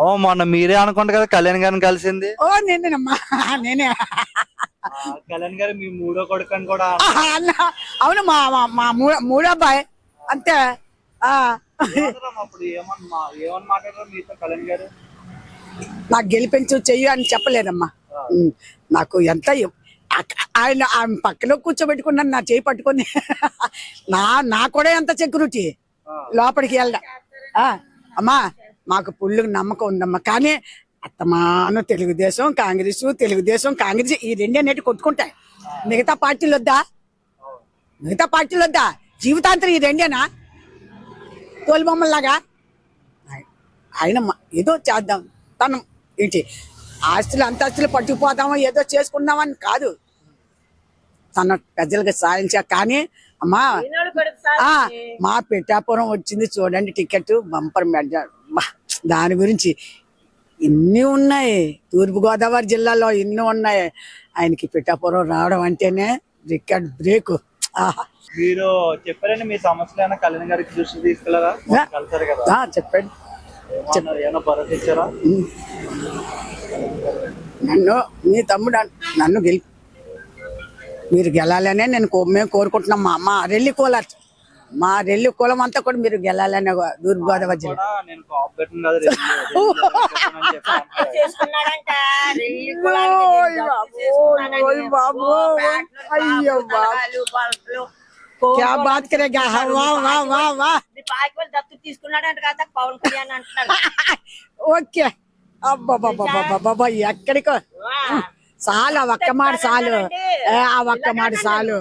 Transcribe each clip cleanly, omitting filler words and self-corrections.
ఓ మొన్న మీరే అనుకుంటా కదా కళ్యాణ్ గారిని కలిసింది. ఓ నేనేనమ్మా, నేనే. కళ్యాణ్ గారు మీ మూడో కొడుకు అని కూడా అన్న అవును, మా మా మూడో అబ్బాయి అంతే. అప్పుడు ఏమని మాట్లాడారు మీతో కళ్యాణ్ గారు? నాకు గెలిపించు చెయ్యి అని చెప్పలేదమ్మా. నాకు ఎంత ఆయన పక్కలో కూర్చోబెట్టుకున్నాను, నా చేయి పట్టుకొని. నా కూడా ఎంత సెక్యూరిటీ లోపలికి వెళ్ళ. అమ్మా మాకు పుల్లు నమ్మకం ఉందమ్మా. కానీ అత్తమాను తెలుగుదేశం కాంగ్రెస్ ఈ రెండే నేటి కొట్టుకుంటాయి. మిగతా పార్టీలు వద్దా? జీవితాంతరం ఈ రెండేనా తోలుబొమ్మల్లాగా? ఆయన ఏదో చేద్దాం, తను ఏంటి ఆస్తులు అంతస్తులు పట్టుకుపోదామో ఏదో చేసుకున్నామని కాదు, తన ప్రజలకు సాధించా. కానీ అమ్మా మా పిఠాపురం వచ్చింది చూడండి, టికెట్ బంపర్ దాని గురించి ఇన్ని ఉన్నాయి. తూర్పుగోదావరి జిల్లాలో ఇన్ని ఉన్నాయి. ఆయనకి పిఠాపురం రావడం అంటేనే రికార్డ్ బ్రేక్. మీరు చెప్పారండి మీ సమస్యలు కళ్యాణ్ గారికి దృష్టి తీసుకెళ్ళారా? కలిసారు కదా, చెప్పండి. భరోసా ఇచ్చారా? మీ తమ్ముడు నన్ను మీరు గెలాలనే మేము కోరుకుంటున్నాం. మా రెల్లి కులం అంతా కూడా మీరు గెలాలనే తూర్పుగోదావరి జిల్లా. అయ్యో क्या बात करेगा? वाह తీసుకున్నాడంట కదా పవన్ కళ్యాణ్ అంటున్నాడు. ఓకే అబ్బా ఎక్కడికో చాలు, ఆ ఒక్క మాట చాలు.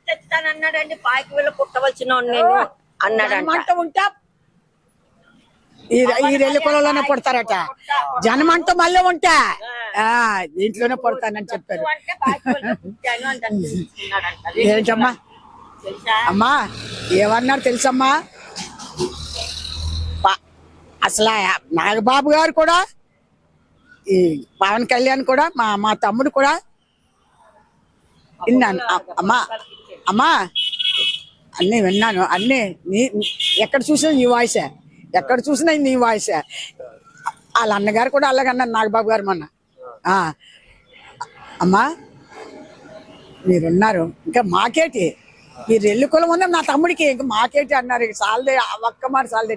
చెప్తానన్నాడండి, పాయికి వెళ్ళి పుట్టవలసిన నేను అన్నాడు. ఉంటా ఈ రెల్లి కులంలోనే పుడతారట. జనమంటూ మళ్ళీ ఉంటా దీంట్లోనే పుడతానని చెప్పారు. ఏంటమ్మా అమ్మా ఏమన్నారు తెలుసమ్మా? అసలు నాగబాబు గారు కూడా, ఈ పవన్ కళ్యాణ్ కూడా, మా తమ్ముడు కూడా విన్నాను. అమ్మా అన్నీ విన్నాను. అన్నీ ఎక్కడ చూసినా నీ వాయిసే. వాళ్ళ అన్నగారు కూడా అలాగన్నారు, నాగబాబు గారు మొన్న. అమ్మా మీరున్నారు, ఇంకా మాకేటి? మీరు ఎల్లు కులం ఉందా నా తమ్ముడికి, ఇంకా మాకేటి అన్నారు. ఇక సాలదే, ఒక్క మాట సాలదే.